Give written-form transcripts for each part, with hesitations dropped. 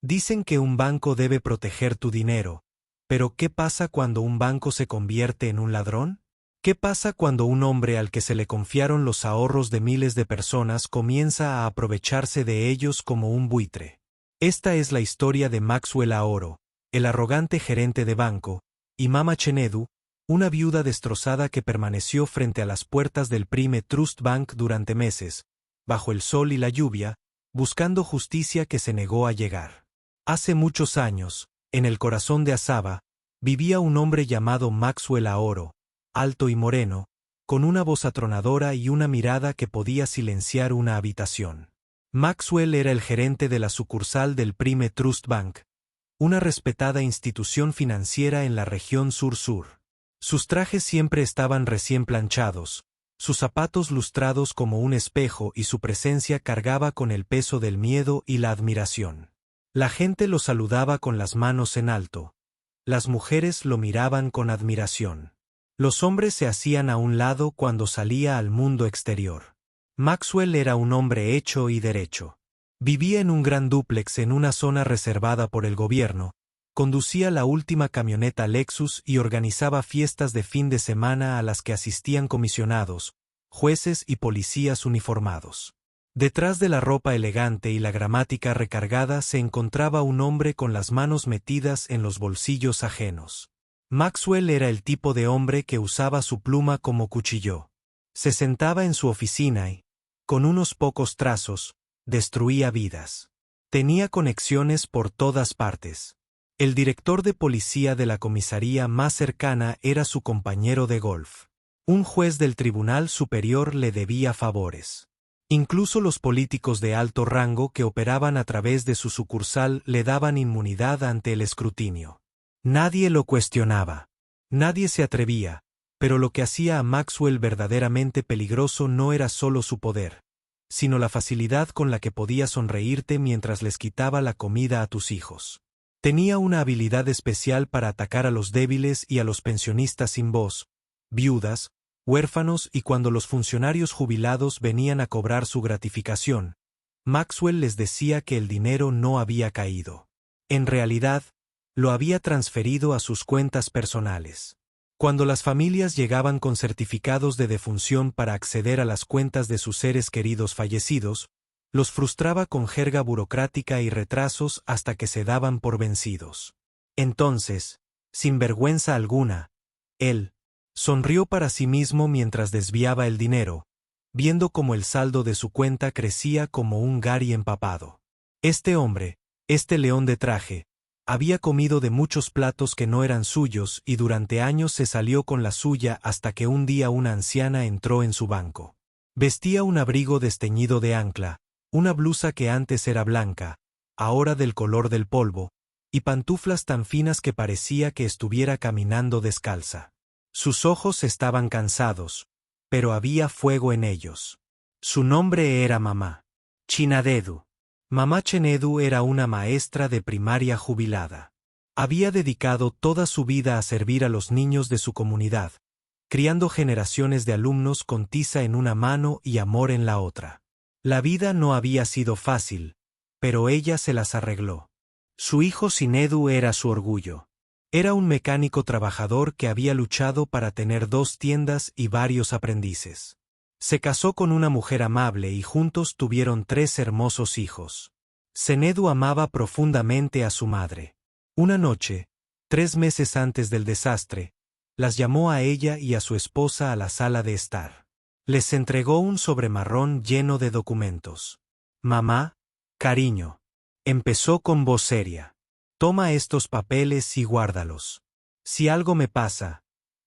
Dicen que un banco debe proteger tu dinero, pero ¿qué pasa cuando un banco se convierte en un ladrón? ¿Qué pasa cuando un hombre al que se le confiaron los ahorros de miles de personas comienza a aprovecharse de ellos como un buitre? Esta es la historia de Maxwell Ahoro, el arrogante gerente de banco, y Mama Chenedu, una viuda destrozada que permaneció frente a las puertas del Prime Trust Bank durante meses, bajo el sol y la lluvia, buscando justicia que se negó a llegar. Hace muchos años, en el corazón de Asaba, vivía un hombre llamado Maxwell Ahoro, alto y moreno, con una voz atronadora y una mirada que podía silenciar una habitación. Maxwell era el gerente de la sucursal del Prime Trust Bank, una respetada institución financiera en la región sur-sur. Sus trajes siempre estaban recién planchados, sus zapatos lustrados como un espejo y su presencia cargaba con el peso del miedo y la admiración. La gente lo saludaba con las manos en alto. Las mujeres lo miraban con admiración. Los hombres se hacían a un lado cuando salía al mundo exterior. Maxwell era un hombre hecho y derecho. Vivía en un gran dúplex en una zona reservada por el gobierno, conducía la última camioneta Lexus y organizaba fiestas de fin de semana a las que asistían comisionados, jueces y policías uniformados. Detrás de la ropa elegante y la gramática recargada se encontraba un hombre con las manos metidas en los bolsillos ajenos. Maxwell era el tipo de hombre que usaba su pluma como cuchillo. Se sentaba en su oficina y, con unos pocos trazos, destruía vidas. Tenía conexiones por todas partes. El director de policía de la comisaría más cercana era su compañero de golf. Un juez del Tribunal Superior le debía favores. Incluso los políticos de alto rango que operaban a través de su sucursal le daban inmunidad ante el escrutinio. Nadie lo cuestionaba. Nadie se atrevía, pero lo que hacía a Maxwell verdaderamente peligroso no era solo su poder, sino la facilidad con la que podía sonreírte mientras les quitaba la comida a tus hijos. Tenía una habilidad especial para atacar a los débiles y a los pensionistas sin voz, viudas, huérfanos y cuando los funcionarios jubilados venían a cobrar su gratificación, Maxwell les decía que el dinero no había caído. En realidad, lo había transferido a sus cuentas personales. Cuando las familias llegaban con certificados de defunción para acceder a las cuentas de sus seres queridos fallecidos, los frustraba con jerga burocrática y retrasos hasta que se daban por vencidos. Entonces, sin vergüenza alguna, él sonrió para sí mismo mientras desviaba el dinero, viendo cómo el saldo de su cuenta crecía como un Gary empapado. Este hombre, este león de traje, había comido de muchos platos que no eran suyos y durante años se salió con la suya hasta que un día una anciana entró en su banco. Vestía un abrigo desteñido de ancla, una blusa que antes era blanca, ahora del color del polvo, y pantuflas tan finas que parecía que estuviera caminando descalza. Sus ojos estaban cansados, pero había fuego en ellos. Su nombre era Mamá Chenedu. Mamá Chenedu era una maestra de primaria jubilada. Había dedicado toda su vida a servir a los niños de su comunidad, criando generaciones de alumnos con tiza en una mano y amor en la otra. La vida no había sido fácil, pero ella se las arregló. Su hijo Chenedu era su orgullo. Era un mecánico trabajador que había luchado para tener 2 tiendas y varios aprendices. Se casó con una mujer amable y juntos tuvieron 3 hermosos hijos. Chenedu amaba profundamente a su madre. Una noche, 3 meses antes del desastre, las llamó a ella y a su esposa a la sala de estar. Les entregó un sobre marrón lleno de documentos. Mamá, cariño, empezó con voz seria. Toma estos papeles y guárdalos. Si algo me pasa,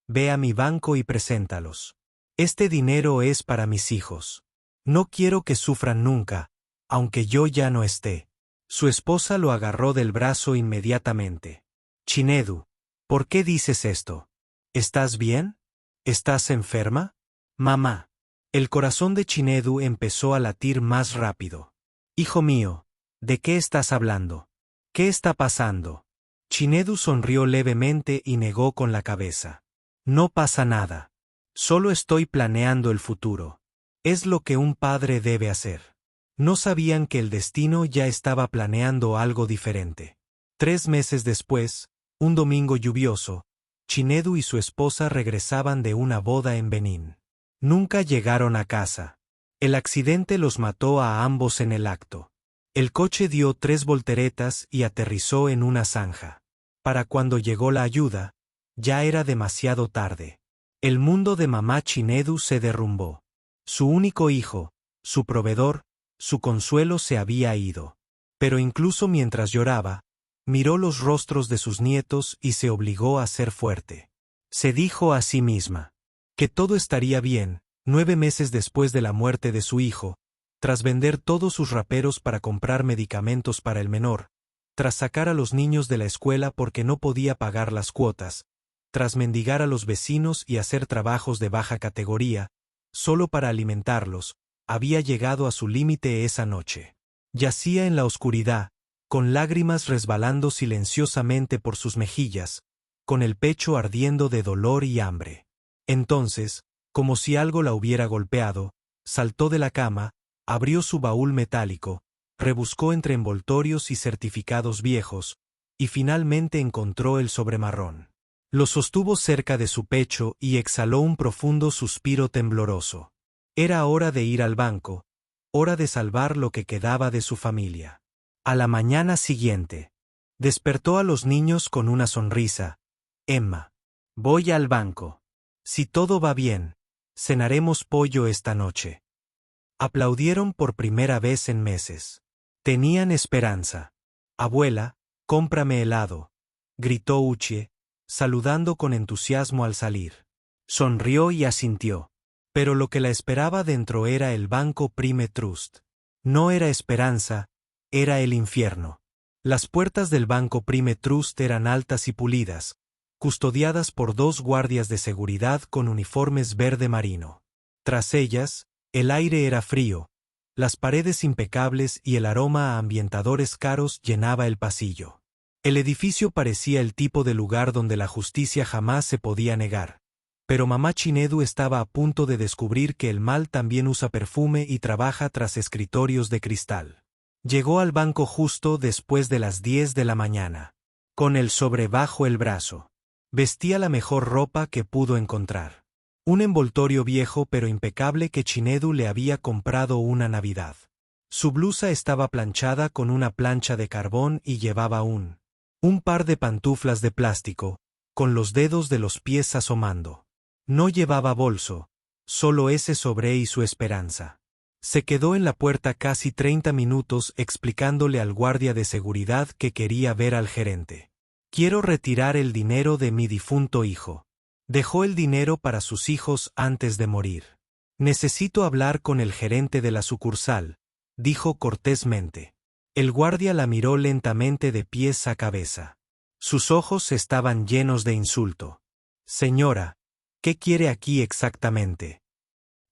ve a mi banco y preséntalos. Este dinero es para mis hijos. No quiero que sufran nunca, aunque yo ya no esté. Su esposa lo agarró del brazo inmediatamente. Chenedu, ¿por qué dices esto? ¿Estás bien? ¿Estás enferma? Mamá. El corazón de Chenedu empezó a latir más rápido. Hijo mío, ¿de qué estás hablando? ¿Qué está pasando? Chenedu sonrió levemente y negó con la cabeza. No pasa nada. Solo estoy planeando el futuro. Es lo que un padre debe hacer. No sabían que el destino ya estaba planeando algo diferente. 3 meses después, un domingo lluvioso, Chinedu y su esposa regresaban de una boda en Benín. Nunca llegaron a casa. El accidente los mató a ambos en el acto. El coche dio 3 volteretas y aterrizó en una zanja. Para cuando llegó la ayuda, ya era demasiado tarde. El mundo de mamá Chinedu se derrumbó. Su único hijo, su proveedor, su consuelo se había ido. Pero incluso mientras lloraba, miró los rostros de sus nietos y se obligó a ser fuerte. Se dijo a sí misma que todo estaría bien. 9 meses después de la muerte de su hijo, tras vender todos sus raperos para comprar medicamentos para el menor, tras sacar a los niños de la escuela porque no podía pagar las cuotas, tras mendigar a los vecinos y hacer trabajos de baja categoría, solo para alimentarlos, había llegado a su límite esa noche. Yacía en la oscuridad, con lágrimas resbalando silenciosamente por sus mejillas, con el pecho ardiendo de dolor y hambre. Entonces, como si algo la hubiera golpeado, saltó de la cama, abrió su baúl metálico, rebuscó entre envoltorios y certificados viejos, y finalmente encontró el sobremarrón. Lo sostuvo cerca de su pecho y exhaló un profundo suspiro tembloroso. Era hora de ir al banco, hora de salvar lo que quedaba de su familia. A la mañana siguiente, despertó a los niños con una sonrisa. Emma, voy al banco. Si todo va bien, cenaremos pollo esta noche. Aplaudieron por primera vez en meses. Tenían esperanza. Abuela, cómprame helado, gritó Uche, saludando con entusiasmo al salir. Sonrió y asintió. Pero lo que la esperaba dentro era el Banco Prime Trust. No era esperanza, era el infierno. Las puertas del Banco Prime Trust eran altas y pulidas, custodiadas por 2 guardias de seguridad con uniformes verde marino. Tras ellas, el aire era frío, las paredes impecables y el aroma a ambientadores caros llenaba el pasillo. El edificio parecía el tipo de lugar donde la justicia jamás se podía negar. Pero mamá Chinedu estaba a punto de descubrir que el mal también usa perfume y trabaja tras escritorios de cristal. Llegó al banco justo después de las 10 de la mañana, con el sobre bajo el brazo. Vestía la mejor ropa que pudo encontrar. Un envoltorio viejo pero impecable que Chinedu le había comprado una Navidad. Su blusa estaba planchada con una plancha de carbón y llevaba un par de pantuflas de plástico, con los dedos de los pies asomando. No llevaba bolso, solo ese sobre y su esperanza. Se quedó en la puerta casi 30 minutos explicándole al guardia de seguridad que quería ver al gerente. Quiero retirar el dinero de mi difunto hijo. Dejó el dinero para sus hijos antes de morir. Necesito hablar con el gerente de la sucursal, dijo cortésmente. El guardia la miró lentamente de pies a cabeza. Sus ojos estaban llenos de insulto. Señora, ¿qué quiere aquí exactamente?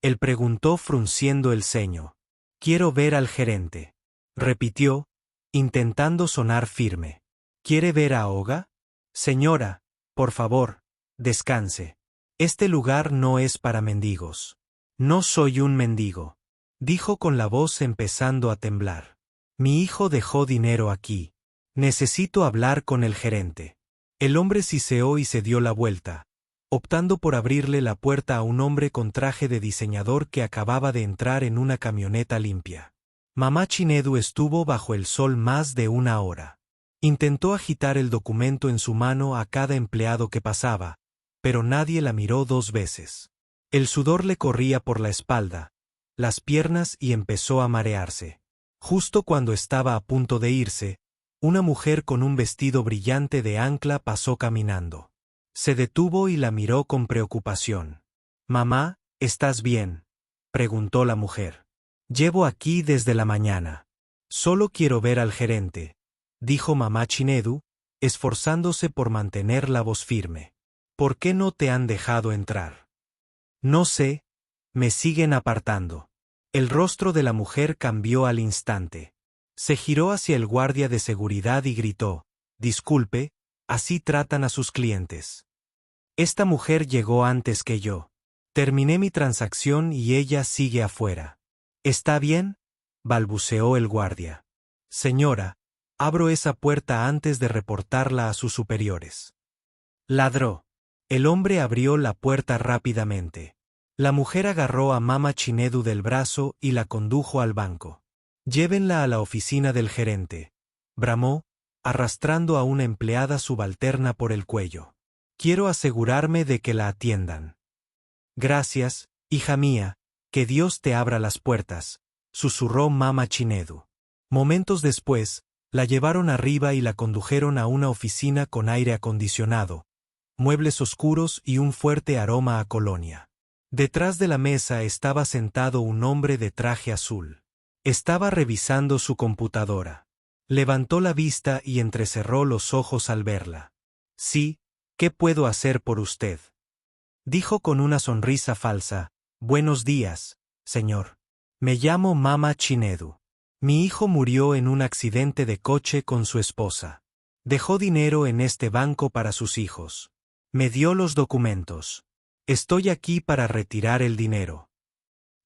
Él preguntó frunciendo el ceño. Quiero ver al gerente. Repitió, intentando sonar firme. ¿Quiere ver a Olga? Señora, por favor, descanse. Este lugar no es para mendigos. No soy un mendigo, dijo con la voz empezando a temblar. Mi hijo dejó dinero aquí. Necesito hablar con el gerente. El hombre siseó y se dio la vuelta, optando por abrirle la puerta a un hombre con traje de diseñador que acababa de entrar en una camioneta limpia. Mamá Chinedu estuvo bajo el sol más de 1 hora. Intentó agitar el documento en su mano a cada empleado que pasaba, pero nadie la miró 2 veces. El sudor le corría por la espalda, las piernas y empezó a marearse. Justo cuando estaba a punto de irse, una mujer con un vestido brillante de ancla pasó caminando. Se detuvo y la miró con preocupación. «Mamá, ¿estás bien?», preguntó la mujer. «Llevo aquí desde la mañana. Solo quiero ver al gerente», dijo mamá Chinedu, esforzándose por mantener la voz firme. «¿Por qué no te han dejado entrar?». «No sé, me siguen apartando». El rostro de la mujer cambió al instante. Se giró hacia el guardia de seguridad y gritó: «Disculpe, así tratan a sus clientes. Esta mujer llegó antes que yo. Terminé mi transacción y ella sigue afuera. ¿Está bien?». balbuceó el guardia. Señora, abro esa puerta antes de reportarla a sus superiores. Ladró. El hombre abrió la puerta rápidamente. La mujer agarró a Mama Chinedu del brazo y la condujo al banco. Llévenla a la oficina del gerente, bramó, arrastrando a una empleada subalterna por el cuello. Quiero asegurarme de que la atiendan. Gracias, hija mía, que Dios te abra las puertas, susurró Mama Chinedu. Momentos después, la llevaron arriba y la condujeron a una oficina con aire acondicionado, muebles oscuros y un fuerte aroma a colonia. Detrás de la mesa estaba sentado un hombre de traje azul. Estaba revisando su computadora. Levantó la vista y entrecerró los ojos al verla. Sí, ¿qué puedo hacer por usted?, dijo con una sonrisa falsa. Buenos días, señor. Me llamo Mama Chinedu. Mi hijo murió en un accidente de coche con su esposa. Dejó dinero en este banco para sus hijos. Me dio los documentos. Estoy aquí para retirar el dinero.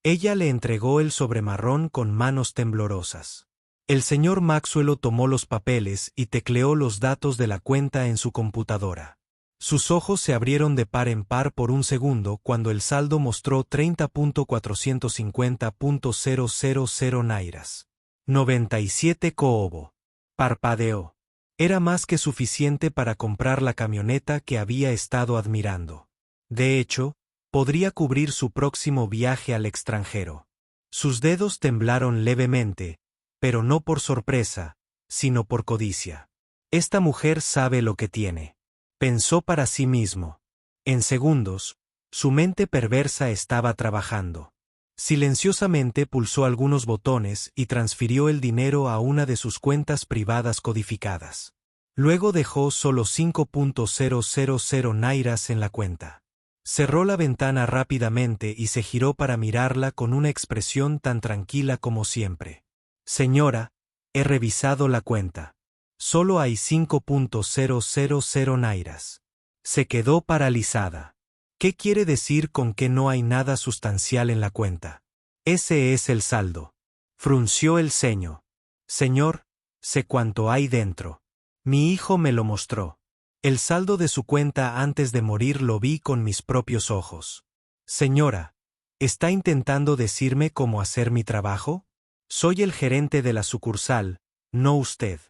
Ella le entregó el sobremarrón con manos temblorosas. El señor Maxwell tomó los papeles y tecleó los datos de la cuenta en su computadora. Sus ojos se abrieron de par en par por un segundo cuando el saldo mostró 30.450.000 nairas. 97 koobo. Parpadeó. Era más que suficiente para comprar la camioneta que había estado admirando. De hecho, podría cubrir su próximo viaje al extranjero. Sus dedos temblaron levemente, pero no por sorpresa, sino por codicia. Esta mujer sabe lo que tiene, pensó para sí mismo. En segundos, su mente perversa estaba trabajando. Silenciosamente pulsó algunos botones y transfirió el dinero a una de sus cuentas privadas codificadas. Luego dejó solo 5.000 nairas en la cuenta. Cerró la ventana rápidamente y se giró para mirarla con una expresión tan tranquila como siempre. Señora, he revisado la cuenta. Solo hay 5.000 nairas. Se quedó paralizada. ¿Qué quiere decir con que no hay nada sustancial en la cuenta? Ese es el saldo. Frunció el ceño. Señor, sé cuánto hay dentro. Mi hijo me lo mostró. El saldo de su cuenta antes de morir lo vi con mis propios ojos. Señora, ¿está intentando decirme cómo hacer mi trabajo? Soy el gerente de la sucursal, no usted.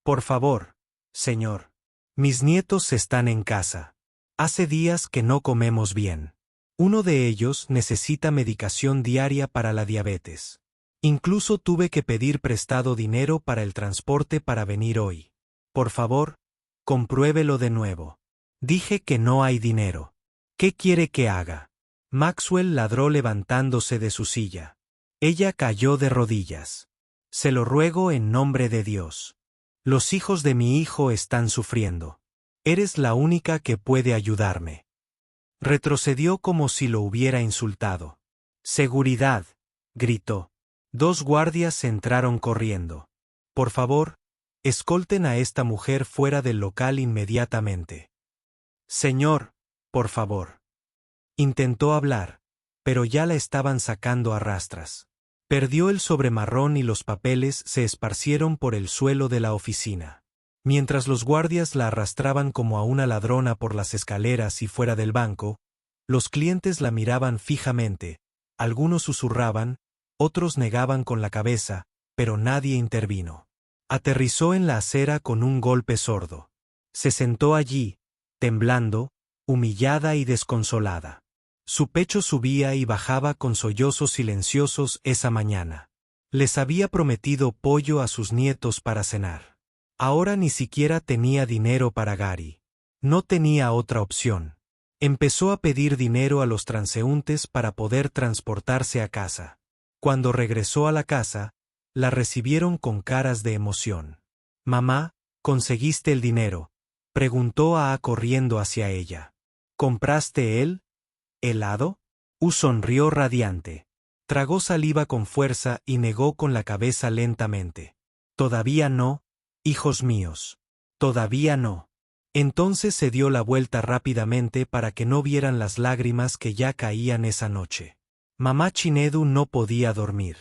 Por favor, señor. Mis nietos están en casa. Hace días que no comemos bien. Uno de ellos necesita medicación diaria para la diabetes. Incluso tuve que pedir prestado dinero para el transporte para venir hoy. Por favor, compruébelo de nuevo. Dije que no hay dinero. ¿Qué quiere que haga? Maxwell ladró levantándose de su silla. Ella cayó de rodillas. Se lo ruego en nombre de Dios. Los hijos de mi hijo están sufriendo. Eres la única que puede ayudarme. Retrocedió como si lo hubiera insultado. Seguridad, gritó. 2 guardias entraron corriendo. Por favor, escolten a esta mujer fuera del local inmediatamente. Señor, por favor. Intentó hablar, pero ya la estaban sacando a rastras. Perdió el sobremarrón y los papeles se esparcieron por el suelo de la oficina. Mientras los guardias la arrastraban como a una ladrona por las escaleras y fuera del banco, los clientes la miraban fijamente, algunos susurraban, otros negaban con la cabeza, pero nadie intervino. Aterrizó en la acera con un golpe sordo. Se sentó allí, temblando, humillada y desconsolada. Su pecho subía y bajaba con sollozos silenciosos esa mañana. Les había prometido pollo a sus nietos para cenar. Ahora ni siquiera tenía dinero para Gary. No tenía otra opción. Empezó a pedir dinero a los transeúntes para poder transportarse a casa. Cuando regresó a la casa, la recibieron con caras de emoción. Mamá, ¿conseguiste el dinero?, preguntó A corriendo hacia ella. ¿Compraste el helado? U sonrió radiante. Tragó saliva con fuerza y negó con la cabeza lentamente. Todavía no, hijos míos. Todavía no. Entonces se dio la vuelta rápidamente para que no vieran las lágrimas que ya caían esa noche. Mamá Chinedu no podía dormir.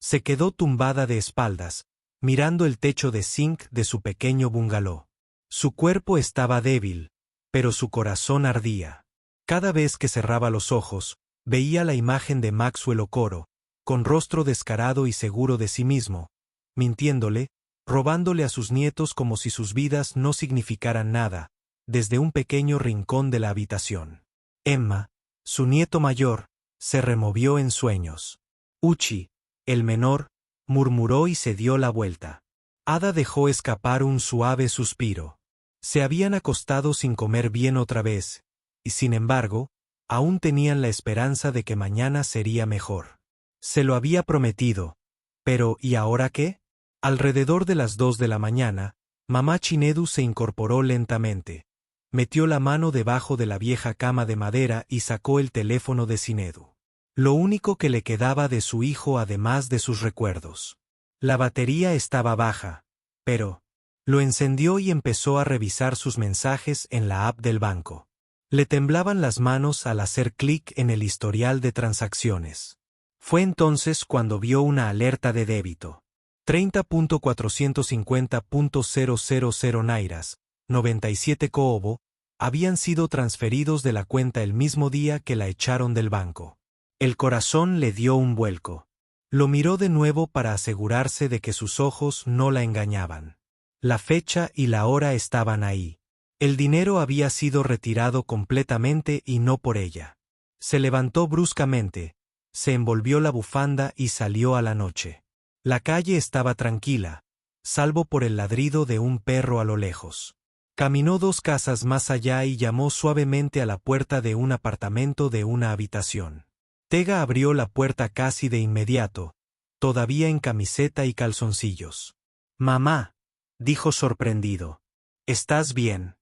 Se quedó tumbada de espaldas, mirando el techo de zinc de su pequeño bungalow. Su cuerpo estaba débil, pero su corazón ardía. Cada vez que cerraba los ojos, veía la imagen de Maxwell Okoro, con rostro descarado y seguro de sí mismo, mintiéndole, robándole a sus nietos como si sus vidas no significaran nada, desde un pequeño rincón de la habitación. Emma, su nieto mayor, se removió en sueños. Uchi, el menor, murmuró y se dio la vuelta. Ada dejó escapar un suave suspiro. Se habían acostado sin comer bien otra vez, y sin embargo, aún tenían la esperanza de que mañana sería mejor. Se lo había prometido. Pero, ¿y ahora qué? Alrededor de las 2 de la mañana, mamá Chinedu se incorporó lentamente. Metió la mano debajo de la vieja cama de madera y sacó el teléfono de Chinedu. Lo único que le quedaba de su hijo además de sus recuerdos. La batería estaba baja, pero lo encendió y empezó a revisar sus mensajes en la app del banco. Le temblaban las manos al hacer clic en el historial de transacciones. Fue entonces cuando vio una alerta de débito. 30.450.000 nairas, 97 koobo, habían sido transferidos de la cuenta el mismo día que la echaron del banco. El corazón le dio un vuelco. Lo miró de nuevo para asegurarse de que sus ojos no la engañaban. La fecha y la hora estaban ahí. El dinero había sido retirado completamente y no por ella. Se levantó bruscamente, se envolvió la bufanda y salió a la noche. La calle estaba tranquila, salvo por el ladrido de un perro a lo lejos. Caminó 2 casas más allá y llamó suavemente a la puerta de un apartamento de una habitación. Tega abrió la puerta casi de inmediato, todavía en camiseta y calzoncillos. «Mamá», dijo sorprendido, «¿estás bien?»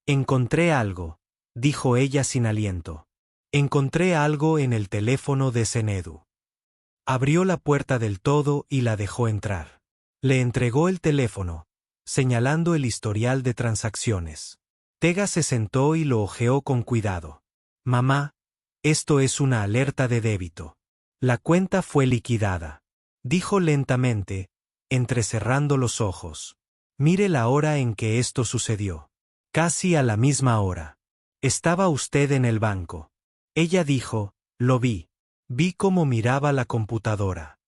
«Encontré algo», dijo ella sin aliento. «Encontré algo en el teléfono de Chinedu». Abrió la puerta del todo y la dejó entrar. Le entregó el teléfono, señalando el historial de transacciones. Tega se sentó y lo hojeó con cuidado. «Mamá, esto es una alerta de débito. La cuenta fue liquidada», dijo lentamente, entrecerrando los ojos. «Mire la hora en que esto sucedió. Casi a la misma hora. Estaba usted en el banco». Ella dijo, «Lo vi. Vi cómo miraba la computadora».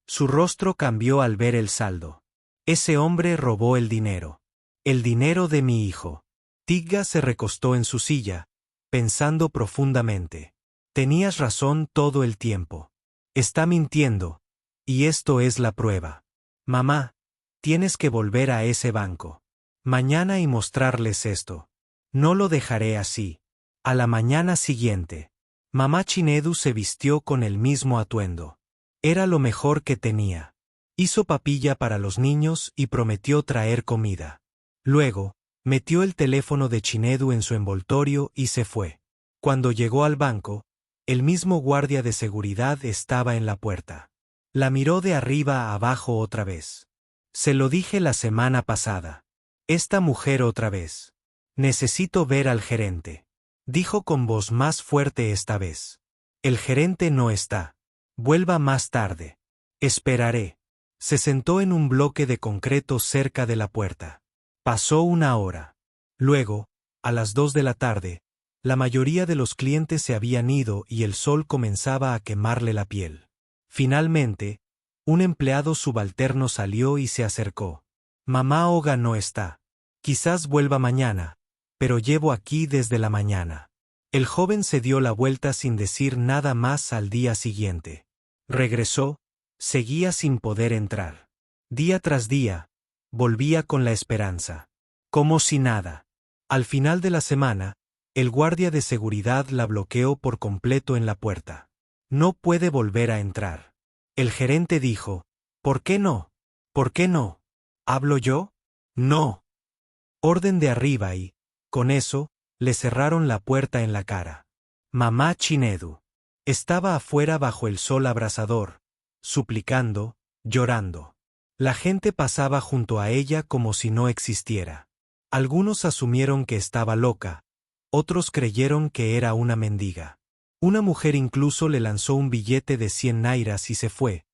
Su rostro cambió al ver el saldo. «Ese hombre robó el dinero. El dinero de mi hijo». Tigga se recostó en su silla, pensando profundamente. «Tenías razón todo el tiempo. Está mintiendo, y esto es la prueba. Mamá, tienes que volver a ese banco mañana y mostrarles esto. No lo dejaré así». A la mañana siguiente, mamá Chinedu se vistió con el mismo atuendo. Era lo mejor que tenía. Hizo papilla para los niños y prometió traer comida. Luego, metió el teléfono de Chinedu en su envoltorio y se fue. Cuando llegó al banco, el mismo guardia de seguridad estaba en la puerta. La miró de arriba a abajo otra vez. «Se lo dije la semana pasada. Esta mujer otra vez. Necesito ver al gerente», dijo con voz más fuerte esta vez. «El gerente no está. Vuelva más tarde». «Esperaré». Se sentó en un bloque de concreto cerca de la puerta. Pasó 1 hora. Luego, a las 2 de la tarde, la mayoría de los clientes se habían ido y el sol comenzaba a quemarle la piel. Finalmente, un empleado subalterno salió y se acercó. «Mamá Oga no está. Quizás vuelva mañana, pero llevo aquí desde la mañana». El joven se dio la vuelta sin decir nada más al día siguiente. Regresó, seguía sin poder entrar. Día tras día, volvía con la esperanza. Como si nada. Al final de la semana, el guardia de seguridad la bloqueó por completo en la puerta. «No puede volver a entrar». El gerente dijo, «¿Por qué no? ¿Por qué no? ¿Hablo yo? No». Orden de arriba y, con eso, le cerraron la puerta en la cara. Mamá Chinedu estaba afuera bajo el sol abrasador, suplicando, llorando. La gente pasaba junto a ella como si no existiera. Algunos asumieron que estaba loca, otros creyeron que era una mendiga. Una mujer incluso le lanzó un billete de 100 nairas y se fue,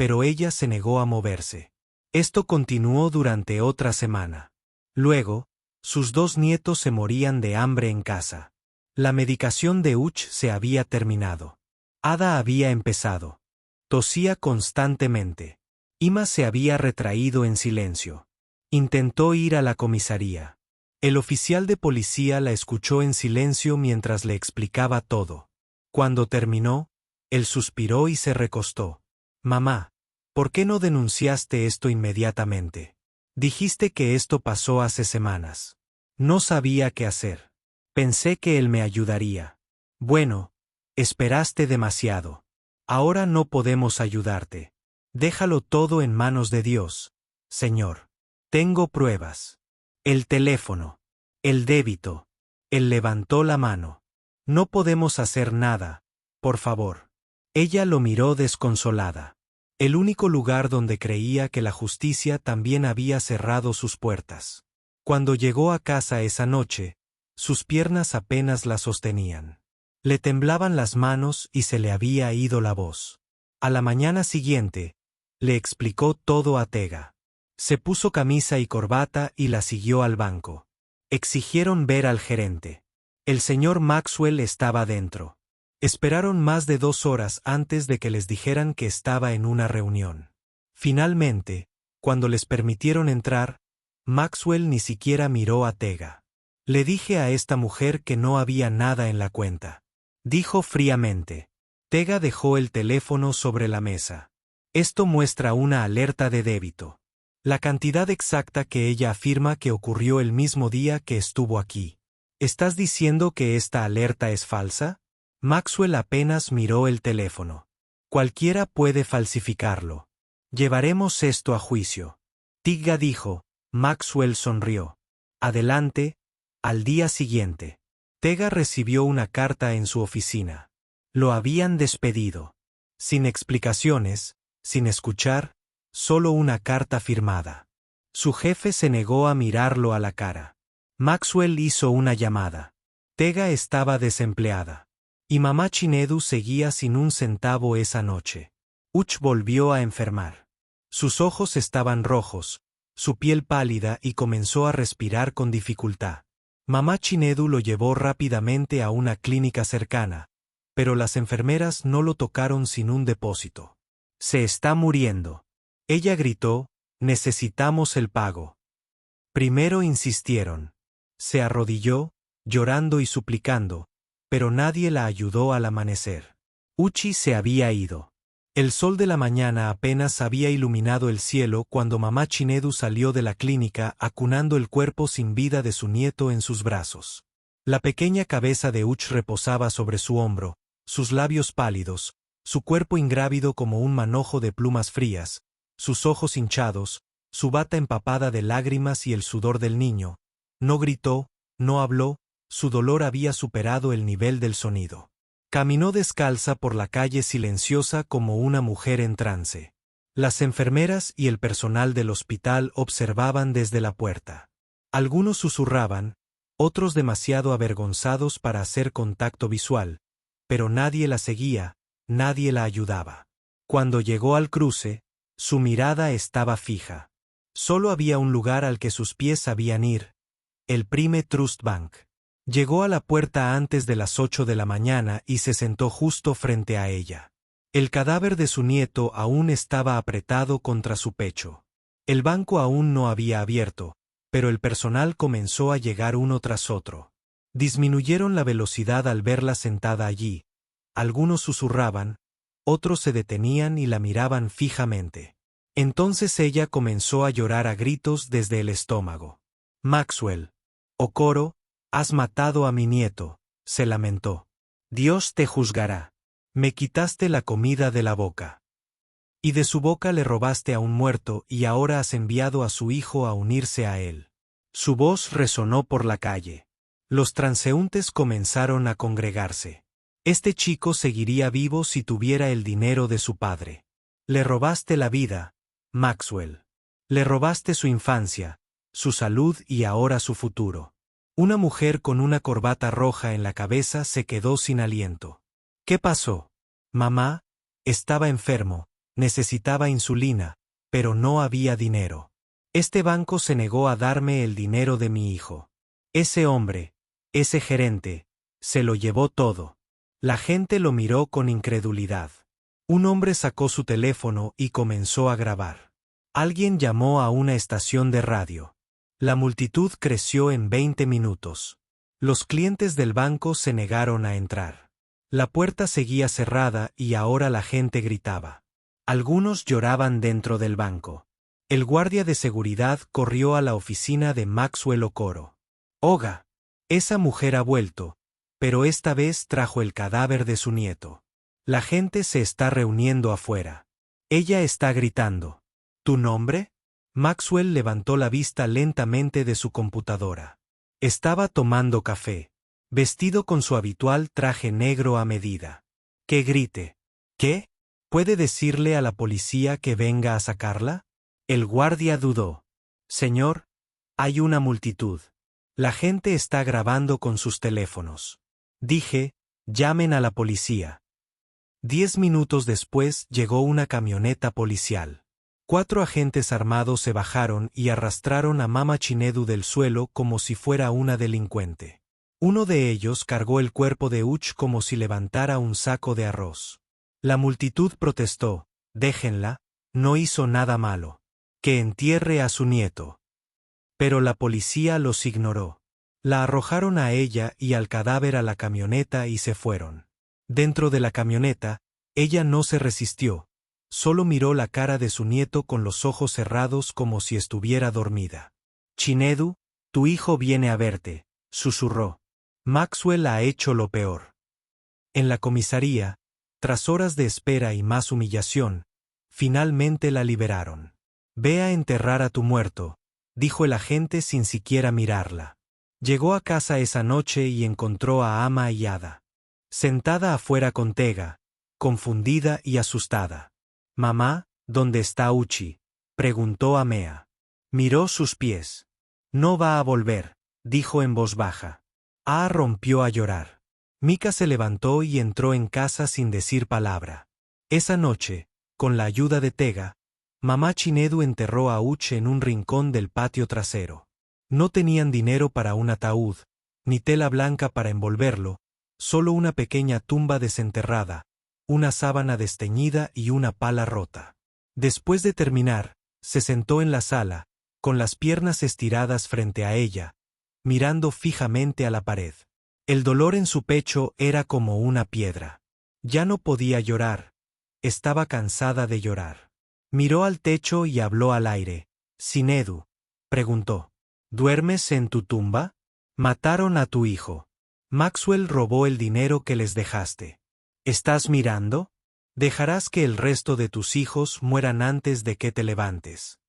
pero ella se negó a moverse. Esto continuó durante otra semana. Luego, sus 2 nietos se morían de hambre en casa. La medicación de Uch se había terminado. Ada había empezado. Tosía constantemente. Ima se había retraído en silencio. Intentó ir a la comisaría. El oficial de policía la escuchó en silencio mientras le explicaba todo. Cuando terminó, él suspiró y se recostó. Mamá, ¿por qué no denunciaste esto inmediatamente? Dijiste que esto pasó hace semanas. No sabía qué hacer. Pensé que él me ayudaría. Bueno, esperaste demasiado. Ahora no podemos ayudarte. Déjalo todo en manos de Dios, Señor. Tengo pruebas. El teléfono. El débito. Él levantó la mano. No podemos hacer nada, por favor. Ella lo miró desconsolada. El único lugar donde creía que la justicia también había cerrado sus puertas. Cuando llegó a casa esa noche, sus piernas apenas la sostenían. Le temblaban las manos y se le había ido la voz. A la mañana siguiente, le explicó todo a Tega. Se puso camisa y corbata y la siguió al banco. Exigieron ver al gerente. El señor Maxwell estaba dentro. Esperaron más de 2 horas antes de que les dijeran que estaba en una reunión. Finalmente, cuando les permitieron entrar, Maxwell ni siquiera miró a Tega. Le dije a esta mujer que no había nada en la cuenta. Dijo fríamente. Tega dejó el teléfono sobre la mesa. Esto muestra una alerta de débito. La cantidad exacta que ella afirma que ocurrió el mismo día que estuvo aquí. ¿Estás diciendo que esta alerta es falsa? Maxwell apenas miró el teléfono. Cualquiera puede falsificarlo. Llevaremos esto a juicio. Tigga dijo. Maxwell sonrió. Adelante. Al día siguiente, Tega recibió una carta en su oficina. Lo habían despedido. Sin explicaciones, sin escuchar, solo una carta firmada. Su jefe se negó a mirarlo a la cara. Maxwell hizo una llamada. Tega estaba desempleada. Y mamá Chinedu seguía sin un centavo esa noche. Uch volvió a enfermar. Sus ojos estaban rojos, su piel pálida y comenzó a respirar con dificultad. Mamá Chinedu lo llevó rápidamente a una clínica cercana, pero las enfermeras no lo tocaron sin un depósito. Se está muriendo. Ella gritó, necesitamos el pago. Primero insistieron. Se arrodilló, llorando y suplicando, pero nadie la ayudó al amanecer. Uchi se había ido. El sol de la mañana apenas había iluminado el cielo cuando mamá Chinedu salió de la clínica acunando el cuerpo sin vida de su nieto en sus brazos. La pequeña cabeza de Uch reposaba sobre su hombro, sus labios pálidos, su cuerpo ingrávido como un manojo de plumas frías, sus ojos hinchados, su bata empapada de lágrimas y el sudor del niño. No gritó, no habló, su dolor había superado el nivel del sonido. Caminó descalza por la calle silenciosa como una mujer en trance. Las enfermeras y el personal del hospital observaban desde la puerta. Algunos susurraban, otros demasiado avergonzados para hacer contacto visual, pero nadie la seguía, nadie la ayudaba. Cuando llegó al cruce, su mirada estaba fija. Solo había un lugar al que sus pies sabían ir, el Prime Trust Bank. Llegó a la puerta antes de las 8 de la mañana y se sentó justo frente a ella. El cadáver de su nieto aún estaba apretado contra su pecho. El banco aún no había abierto, pero el personal comenzó a llegar uno tras otro. Disminuyeron la velocidad al verla sentada allí. Algunos susurraban, otros se detenían y la miraban fijamente. Entonces ella comenzó a llorar a gritos desde el estómago. Maxwell, Okoro, has matado a mi nieto, se lamentó. Dios te juzgará. Me quitaste la comida de la boca. Y de su boca le robaste a un muerto y ahora has enviado a su hijo a unirse a él. Su voz resonó por la calle. Los transeúntes comenzaron a congregarse. Este chico seguiría vivo si tuviera el dinero de su padre. Le robaste la vida, Maxwell. Le robaste su infancia, su salud y ahora su futuro. Una mujer con una corbata roja en la cabeza se quedó sin aliento. ¿Qué pasó? Mamá, estaba enfermo, Necesitaba insulina, pero no había dinero. Este banco se negó a darme el dinero de mi hijo. Ese hombre, ese gerente, se lo llevó todo. La gente lo miró con incredulidad. Un hombre sacó su teléfono y comenzó a grabar. Alguien llamó a una estación de radio. La multitud creció en 20 minutos. Los clientes del banco se negaron a entrar. La puerta seguía cerrada y ahora la gente gritaba. Algunos lloraban dentro del banco. El guardia de seguridad corrió a la oficina de Maxwell Okoro. Oiga, esa mujer ha vuelto, pero esta vez trajo el cadáver de su nieto. La gente se está reuniendo afuera. Ella está gritando. ¿Tu nombre? Maxwell levantó la vista lentamente de su computadora. Estaba tomando café, vestido con su habitual traje negro a medida. Que grite. ¿Qué? ¿Puede decirle a la policía que venga a sacarla? El guardia dudó. Señor, hay una multitud. La gente está grabando con sus teléfonos. Dije, llamen a la policía. 10 minutos después llegó una camioneta policial. 4 agentes armados se bajaron y arrastraron a Mama Chinedu del suelo como si fuera una delincuente. Uno de ellos cargó el cuerpo de Uch como si levantara un saco de arroz. La multitud protestó, déjenla, no hizo nada malo. Que entierre a su nieto. Pero la policía los ignoró. La arrojaron a ella y al cadáver a la camioneta y se fueron. Dentro de la camioneta, ella no se resistió. Solo miró la cara de su nieto con los ojos cerrados como si estuviera dormida. Chinedu, tu hijo viene a verte, susurró. Maxwell ha hecho lo peor. En la comisaría, tras horas de espera y más humillación, finalmente la liberaron. Ve a enterrar a tu muerto, dijo el agente sin siquiera mirarla. Llegó a casa esa noche y encontró a Ama y Ada. Sentada afuera con Tega, confundida y asustada. Mamá, ¿dónde está Uchi? Preguntó Amea. Miró sus pies. No va a volver, dijo en voz baja. A rompió a llorar. Mika se levantó y entró en casa sin decir palabra. Esa noche, con la ayuda de Tega, Mamá Chinedu enterró a Uchi en un rincón del patio trasero. No tenían dinero para un ataúd, ni tela blanca para envolverlo, solo una pequeña tumba desenterrada, una sábana desteñida y una pala rota. Después de terminar, se sentó en la sala, con las piernas estiradas frente a ella, mirando fijamente a la pared. El dolor en su pecho era como una piedra. Ya no podía llorar. Estaba cansada de llorar. Miró al techo y habló al aire. Chinedu, preguntó. ¿Duermes en tu tumba? Mataron a tu hijo. Maxwell robó el dinero que les dejaste. ¿Estás mirando? Dejarás que el resto de tus hijos mueran antes de que te levantes.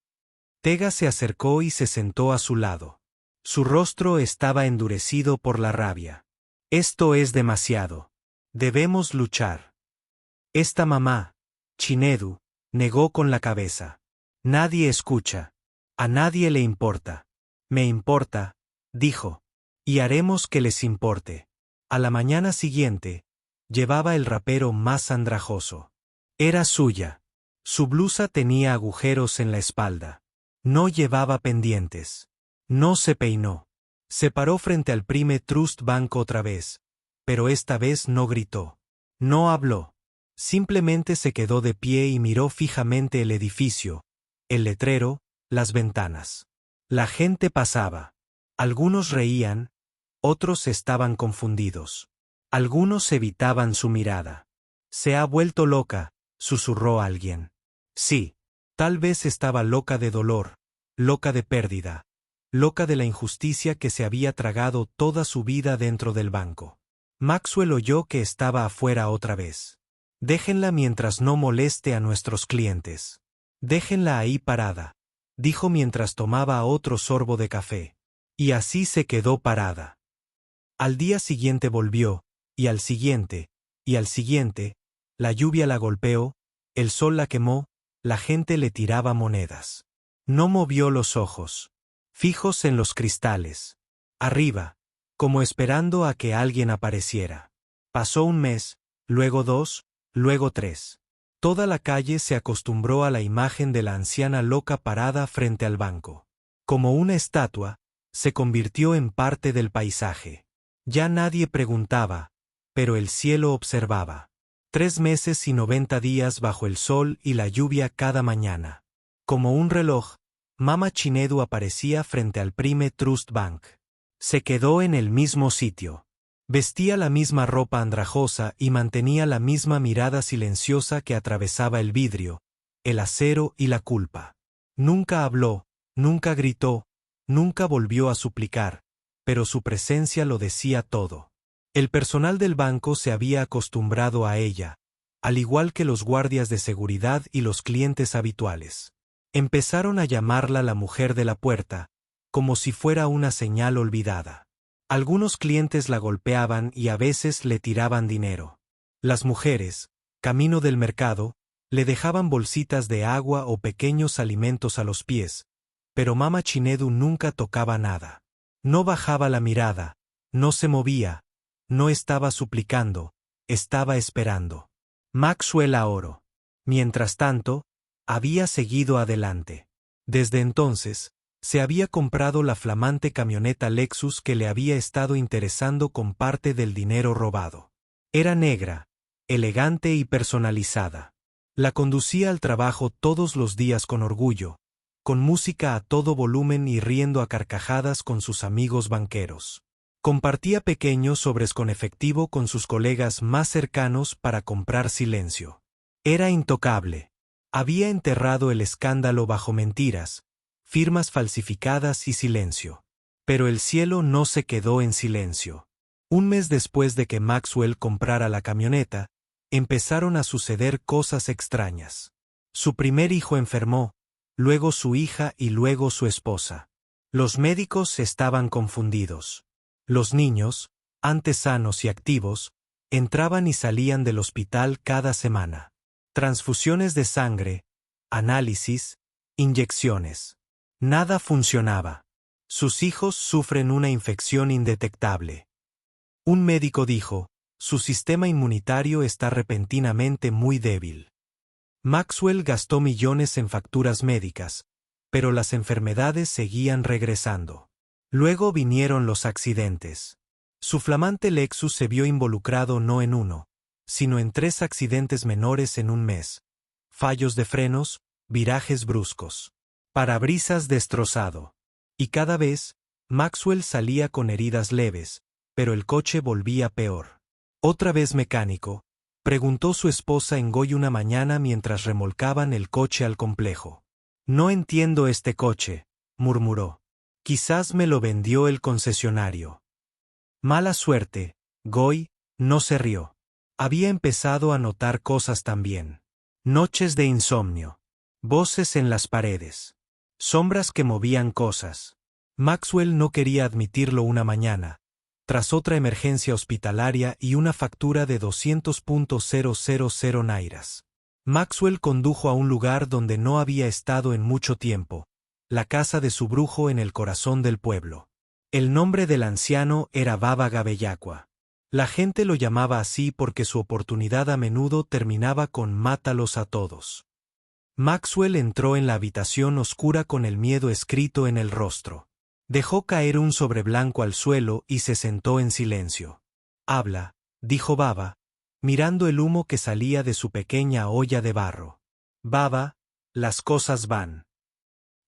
Tega se acercó y se sentó a su lado. Su rostro estaba endurecido por la rabia. Esto es demasiado. Debemos luchar. Esta mamá, Chinedu, negó con la cabeza. Nadie escucha. A nadie le importa. Me importa, dijo. Y haremos que les importe. A la mañana siguiente, llevaba el rapero más andrajoso. Era suya. Su blusa tenía agujeros en la espalda. No llevaba pendientes. No se peinó. Se paró frente al Prime Trust Bank otra vez, pero esta vez no gritó. No habló. Simplemente se quedó de pie y miró fijamente el edificio, el letrero, las ventanas. La gente pasaba. Algunos reían, otros estaban confundidos. Algunos evitaban su mirada. Se ha vuelto loca, susurró alguien. Sí, tal vez estaba loca de dolor, loca de pérdida, loca de la injusticia que se había tragado toda su vida dentro del banco. Maxwell oyó que estaba afuera otra vez. Déjenla mientras no moleste a nuestros clientes. Déjenla ahí parada, dijo mientras tomaba otro sorbo de café. Y así se quedó parada. Al día siguiente volvió, y al siguiente, y al siguiente, la lluvia la golpeó, el sol la quemó, la gente le tiraba monedas. No movió los ojos, fijos en los cristales. Arriba, como esperando a que alguien apareciera. Pasó un mes, luego 2, luego 3. Toda la calle se acostumbró a la imagen de la anciana loca parada frente al banco. Como una estatua, se convirtió en parte del paisaje. Ya nadie preguntaba, pero el cielo observaba. 3 meses y 90 días bajo el sol y la lluvia cada mañana. Como un reloj, Mama Chinedu aparecía frente al Prime Trust Bank. Se quedó en el mismo sitio. Vestía la misma ropa andrajosa y mantenía la misma mirada silenciosa que atravesaba el vidrio, el acero y la culpa. Nunca habló, nunca gritó, nunca volvió a suplicar, pero su presencia lo decía todo. El personal del banco se había acostumbrado a ella, al igual que los guardias de seguridad y los clientes habituales. Empezaron a llamarla la mujer de la puerta, como si fuera una señal olvidada. Algunos clientes la golpeaban y a veces le tiraban dinero. Las mujeres, camino del mercado, le dejaban bolsitas de agua o pequeños alimentos a los pies, pero Mama Chinedu nunca tocaba nada. No bajaba la mirada, no se movía, no estaba suplicando, estaba esperando. Maxwell Ahoro. Mientras tanto, había seguido adelante. Desde entonces, se había comprado la flamante camioneta Lexus que le había estado interesando con parte del dinero robado. Era negra, elegante y personalizada. La conducía al trabajo todos los días con orgullo, con música a todo volumen y riendo a carcajadas con sus amigos banqueros. Compartía pequeños sobres con efectivo con sus colegas más cercanos para comprar silencio. Era intocable. Había enterrado el escándalo bajo mentiras, firmas falsificadas y silencio. Pero el cielo no se quedó en silencio. Un mes después de que Maxwell comprara la camioneta, empezaron a suceder cosas extrañas. Su primer hijo enfermó, luego su hija y luego su esposa. Los médicos estaban confundidos. Los niños, antes sanos y activos, entraban y salían del hospital cada semana. Transfusiones de sangre, análisis, inyecciones. Nada funcionaba. Sus hijos sufren una infección indetectable. Un médico dijo, su sistema inmunitario está repentinamente muy débil. Maxwell gastó millones en facturas médicas, pero las enfermedades seguían regresando. Luego vinieron los accidentes. Su flamante Lexus se vio involucrado no en uno, sino en 3 accidentes menores en un mes. Fallos de frenos, virajes bruscos. Parabrisas destrozado. Y cada vez, Maxwell salía con heridas leves, pero el coche volvía peor. ¿Otra vez mecánico?, preguntó su esposa en Goy una mañana mientras remolcaban el coche al complejo. No entiendo este coche, murmuró. Quizás me lo vendió el concesionario. Mala suerte, Goy, no se rió. Había empezado a notar cosas también. Noches de insomnio. Voces en las paredes. Sombras que movían cosas. Maxwell no quería admitirlo una mañana, tras otra emergencia hospitalaria y una factura de 200.000 nairas. Maxwell condujo a un lugar donde no había estado en mucho tiempo, la casa de su brujo en el corazón del pueblo. El nombre del anciano era Baba Gabeyacua. La gente lo llamaba así porque su oportunidad a menudo terminaba con mátalos a todos. Maxwell entró en la habitación oscura con el miedo escrito en el rostro. Dejó caer un sobre blanco al suelo y se sentó en silencio. Habla, dijo Baba, mirando el humo que salía de su pequeña olla de barro. Baba, las cosas van.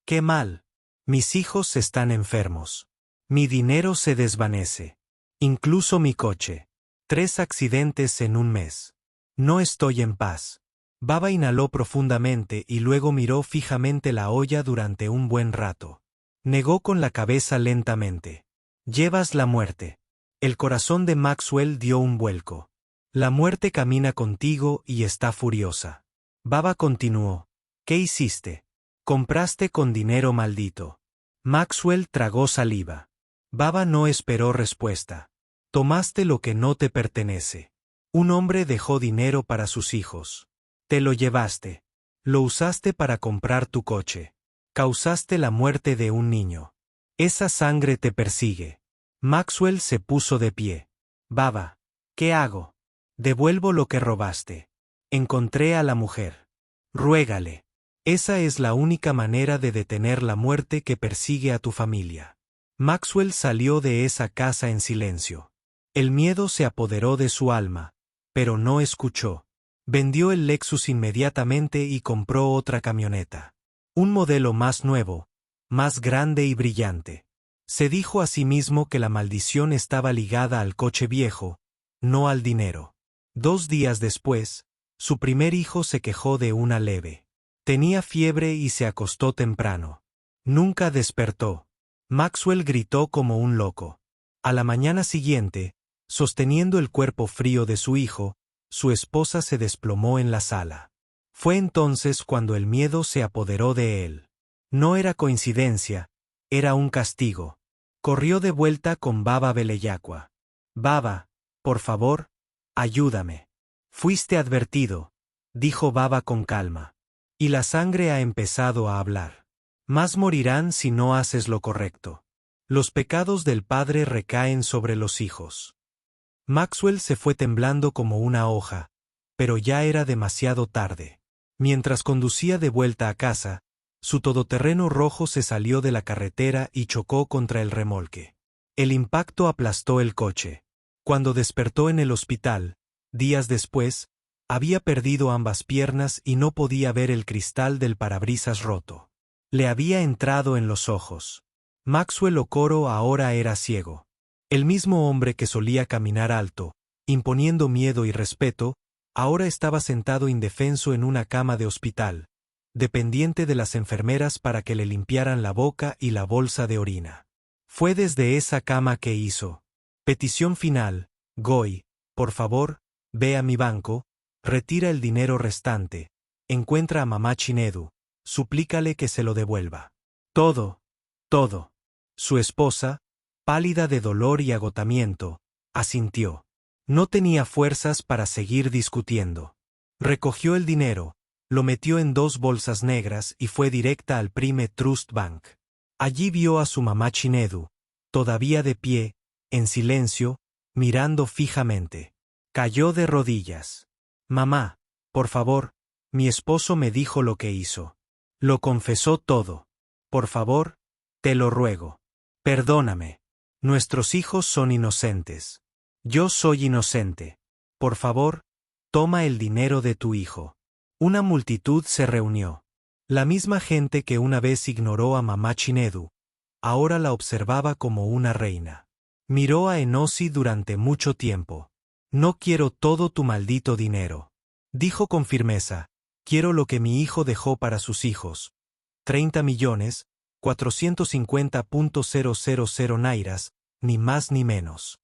¡Qué mal! Mis hijos están enfermos. Mi dinero se desvanece. Incluso mi coche. 3 accidentes en un mes. No estoy en paz. Baba inhaló profundamente y luego miró fijamente la olla durante un buen rato. Negó con la cabeza lentamente. Llevas la muerte. El corazón de Maxwell dio un vuelco. La muerte camina contigo y está furiosa. Baba continuó. ¿Qué hiciste? Compraste con dinero maldito. Maxwell tragó saliva. Baba no esperó respuesta. Tomaste lo que no te pertenece. Un hombre dejó dinero para sus hijos. Te lo llevaste. Lo usaste para comprar tu coche. Causaste la muerte de un niño. Esa sangre te persigue. Maxwell se puso de pie. Baba, ¿qué hago? Devuelvo lo que robaste. Encontré a la mujer. Ruégale. Esa es la única manera de detener la muerte que persigue a tu familia. Maxwell salió de esa casa en silencio. El miedo se apoderó de su alma, pero no escuchó. Vendió el Lexus inmediatamente y compró otra camioneta. Un modelo más nuevo, más grande y brillante. Se dijo a sí mismo que la maldición estaba ligada al coche viejo, no al dinero. 2 días después, su primer hijo se quejó de una leve. Tenía fiebre y se acostó temprano. Nunca despertó. Maxwell gritó como un loco. A la mañana siguiente, sosteniendo el cuerpo frío de su hijo, su esposa se desplomó en la sala. Fue entonces cuando el miedo se apoderó de él. No era coincidencia, era un castigo. Corrió de vuelta con Baba Beleyacqua. Baba, por favor, ayúdame. Fuiste advertido, dijo Baba con calma. Y la sangre ha empezado a hablar. Más morirán si no haces lo correcto. Los pecados del padre recaen sobre los hijos. Maxwell se fue temblando como una hoja, pero ya era demasiado tarde. Mientras conducía de vuelta a casa, su todoterreno rojo se salió de la carretera y chocó contra el remolque. El impacto aplastó el coche. Cuando despertó en el hospital, días después, había perdido ambas piernas y no podía ver el cristal del parabrisas roto. Le había entrado en los ojos. Maxwell Okoro ahora era ciego. El mismo hombre que solía caminar alto, imponiendo miedo y respeto, ahora estaba sentado indefenso en una cama de hospital, dependiente de las enfermeras para que le limpiaran la boca y la bolsa de orina. Fue desde esa cama que hizo. Petición final, Goy, por favor, ve a mi banco, retira el dinero restante, encuentra a mamá Chinedu, suplícale que se lo devuelva. Todo. Su esposa, pálida de dolor y agotamiento, asintió. No tenía fuerzas para seguir discutiendo. Recogió el dinero, lo metió en 2 bolsas negras y fue directa al Prime Trust Bank. Allí vio a su mamá Chinedu, todavía de pie, en silencio, mirando fijamente. Cayó de rodillas. Mamá, por favor, mi esposo me dijo lo que hizo. Lo confesó todo. Por favor, te lo ruego. Perdóname. Nuestros hijos son inocentes. Yo soy inocente. Por favor, toma el dinero de tu hijo. Una multitud se reunió. La misma gente que una vez ignoró a mamá Chinedu, ahora la observaba como una reina. Miró a Enosi durante mucho tiempo. No quiero todo tu maldito dinero. Dijo con firmeza, quiero lo que mi hijo dejó para sus hijos. 30.450.000 nairas, ni más ni menos.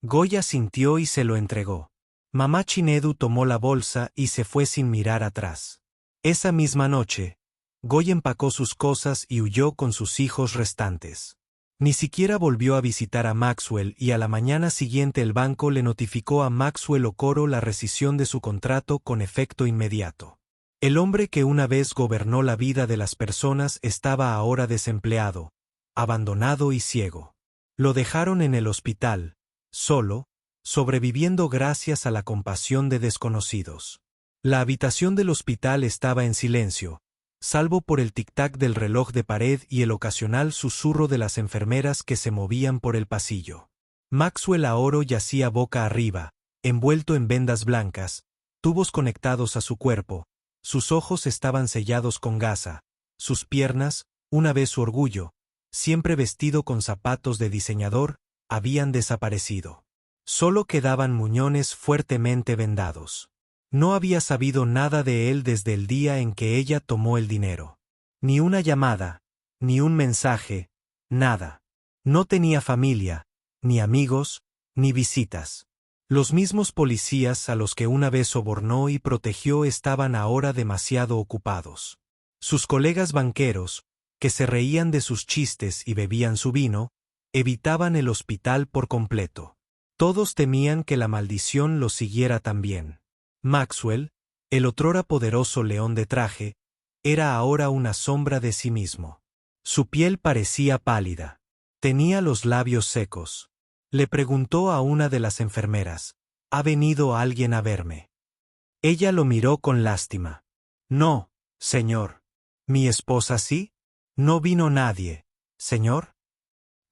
Goya sintió y se lo entregó. Mamá Chinedu tomó la bolsa y se fue sin mirar atrás. Esa misma noche, Goy empacó sus cosas y huyó con sus hijos restantes. Ni siquiera volvió a visitar a Maxwell y a la mañana siguiente el banco le notificó a Maxwell Okoro la rescisión de su contrato con efecto inmediato. El hombre que una vez gobernó la vida de las personas estaba ahora desempleado, abandonado y ciego. Lo dejaron en el hospital, solo, sobreviviendo gracias a la compasión de desconocidos. La habitación del hospital estaba en silencio, salvo por el tic-tac del reloj de pared y el ocasional susurro de las enfermeras que se movían por el pasillo. Maxwell Okoro yacía boca arriba, envuelto en vendas blancas, tubos conectados a su cuerpo, sus ojos estaban sellados con gasa, sus piernas, una vez su orgullo, siempre vestido con zapatos de diseñador, habían desaparecido. Solo quedaban muñones fuertemente vendados. No había sabido nada de él desde el día en que ella tomó el dinero. Ni una llamada, ni un mensaje, nada. No tenía familia, ni amigos, ni visitas. Los mismos policías a los que una vez sobornó y protegió estaban ahora demasiado ocupados. Sus colegas banqueros, que se reían de sus chistes y bebían su vino, evitaban el hospital por completo. Todos temían que la maldición los siguiera también. Maxwell, el otrora poderoso león de traje, era ahora una sombra de sí mismo. Su piel parecía pálida. Tenía los labios secos. Le preguntó a una de las enfermeras, ¿ha venido alguien a verme? Ella lo miró con lástima. No, señor. ¿Mi esposa sí? No vino nadie, señor.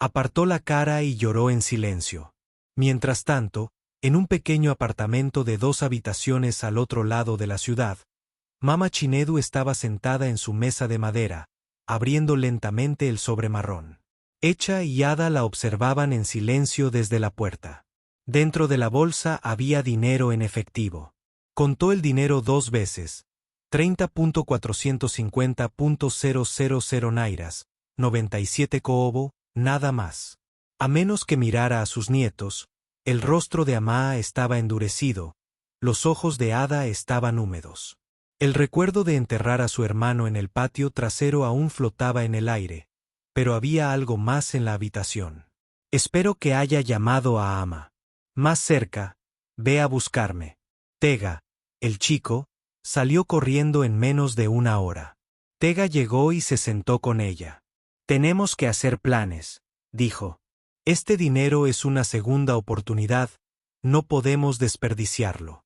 Apartó la cara y lloró en silencio. Mientras tanto, en un pequeño apartamento de 2 habitaciones al otro lado de la ciudad, Mama Chinedu estaba sentada en su mesa de madera, abriendo lentamente el sobre marrón. Echa y Ada la observaban en silencio desde la puerta. Dentro de la bolsa había dinero en efectivo. Contó el dinero 2 veces. 30.450.000 nairas, 97 koobo, nada más. A menos que mirara a sus nietos, el rostro de Amaa estaba endurecido, los ojos de Ada estaban húmedos. El recuerdo de enterrar a su hermano en el patio trasero aún flotaba en el aire, pero había algo más en la habitación. Espero que haya llamado a Ama. Más cerca, ve a buscarme. Tega, el chico, salió corriendo en menos de 1 hora. Tega llegó y se sentó con ella. Tenemos que hacer planes, dijo. Este dinero es una segunda oportunidad, no podemos desperdiciarlo.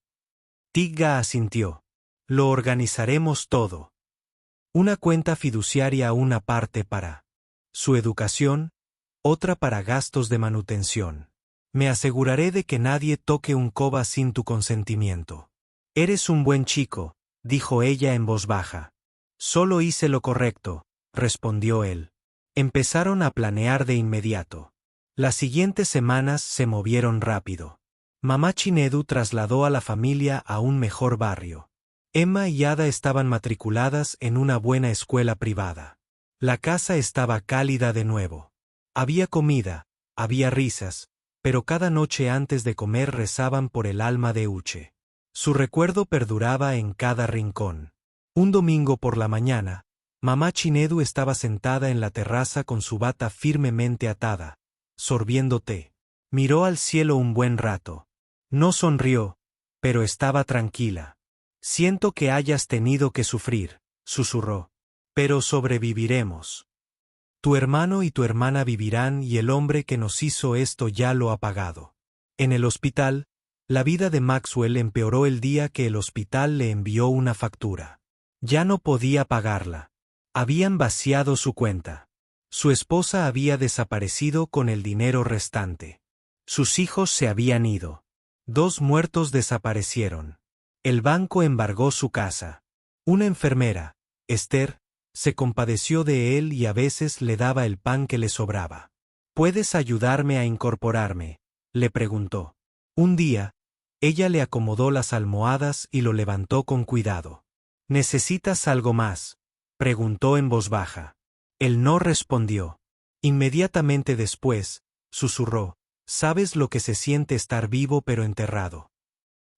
Tigga asintió. Lo organizaremos todo. Una cuenta fiduciaria, una parte para su educación, otra para gastos de manutención. Me aseguraré de que nadie toque un koba sin tu consentimiento. Eres un buen chico, dijo ella en voz baja. Solo hice lo correcto, respondió él. Empezaron a planear de inmediato. Las siguientes semanas se movieron rápido. Mamá Chinedu trasladó a la familia a un mejor barrio. Emma y Ada estaban matriculadas en una buena escuela privada. La casa estaba cálida de nuevo. Había comida, había risas, pero cada noche antes de comer rezaban por el alma de Uche. Su recuerdo perduraba en cada rincón. Un domingo por la mañana, mamá Chinedu estaba sentada en la terraza con su bata firmemente atada, sorbiendo té. Miró al cielo un buen rato. No sonrió, pero estaba tranquila. Siento que hayas tenido que sufrir, susurró. Pero sobreviviremos. Tu hermano y tu hermana vivirán y el hombre que nos hizo esto ya lo ha pagado. En el hospital, la vida de Maxwell empeoró el día que el hospital le envió una factura. Ya no podía pagarla. Habían vaciado su cuenta. Su esposa había desaparecido con el dinero restante. Sus hijos se habían ido. 2 muertos desaparecieron. El banco embargó su casa. Una enfermera, Esther, se compadeció de él y a veces le daba el pan que le sobraba. ¿Puedes ayudarme a incorporarme?, le preguntó. Un día, ella le acomodó las almohadas y lo levantó con cuidado. ¿Necesitas algo más?, preguntó en voz baja. Él no respondió. Inmediatamente después, susurró, ¿sabes lo que se siente estar vivo pero enterrado?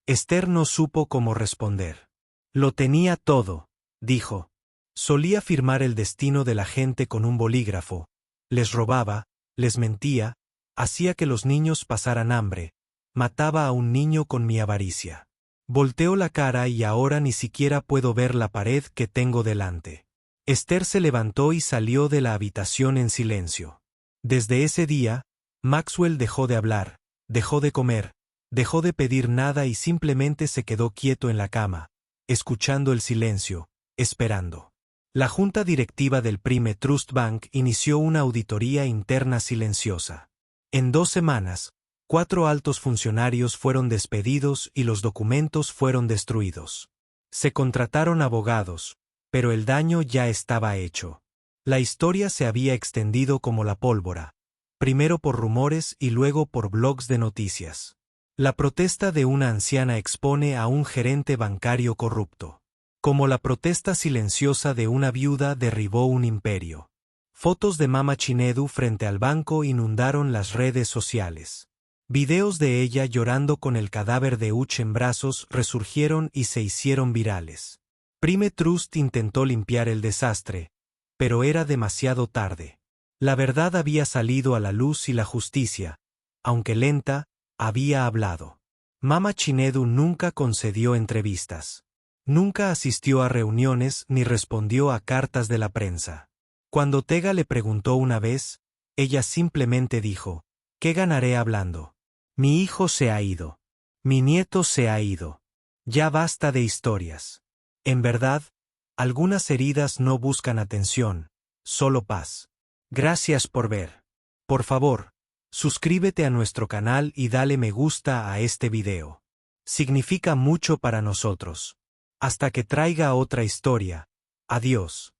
Esther no supo cómo responder. Lo tenía todo, dijo. Solía firmar el destino de la gente con un bolígrafo. Les robaba, les mentía, hacía que los niños pasaran hambre, mataba a un niño con mi avaricia. Volteo la cara y ahora ni siquiera puedo ver la pared que tengo delante. Esther se levantó y salió de la habitación en silencio. Desde ese día, Maxwell dejó de hablar, dejó de comer, dejó de pedir nada y simplemente se quedó quieto en la cama, escuchando el silencio, esperando. La junta directiva del Prime Trust Bank inició una auditoría interna silenciosa. En 2 semanas, 4 altos funcionarios fueron despedidos y los documentos fueron destruidos. Se contrataron abogados, pero el daño ya estaba hecho. La historia se había extendido como la pólvora, primero por rumores y luego por blogs de noticias. La protesta de una anciana expone a un gerente bancario corrupto. Como la protesta silenciosa de una viuda derribó un imperio. Fotos de Mama Chinedu frente al banco inundaron las redes sociales. Videos de ella llorando con el cadáver de Uche en brazos resurgieron y se hicieron virales. Prime Trust intentó limpiar el desastre, pero era demasiado tarde. La verdad había salido a la luz y la justicia, aunque lenta, había hablado. Mama Chinedu nunca concedió entrevistas. Nunca asistió a reuniones ni respondió a cartas de la prensa. Cuando Tega le preguntó una vez, ella simplemente dijo, ¿qué ganaré hablando? Mi hijo se ha ido. Mi nieto se ha ido. Ya basta de historias. En verdad, algunas heridas no buscan atención, solo paz. Gracias por ver. Por favor, suscríbete a nuestro canal y dale me gusta a este video. Significa mucho para nosotros. Hasta que traiga otra historia. Adiós.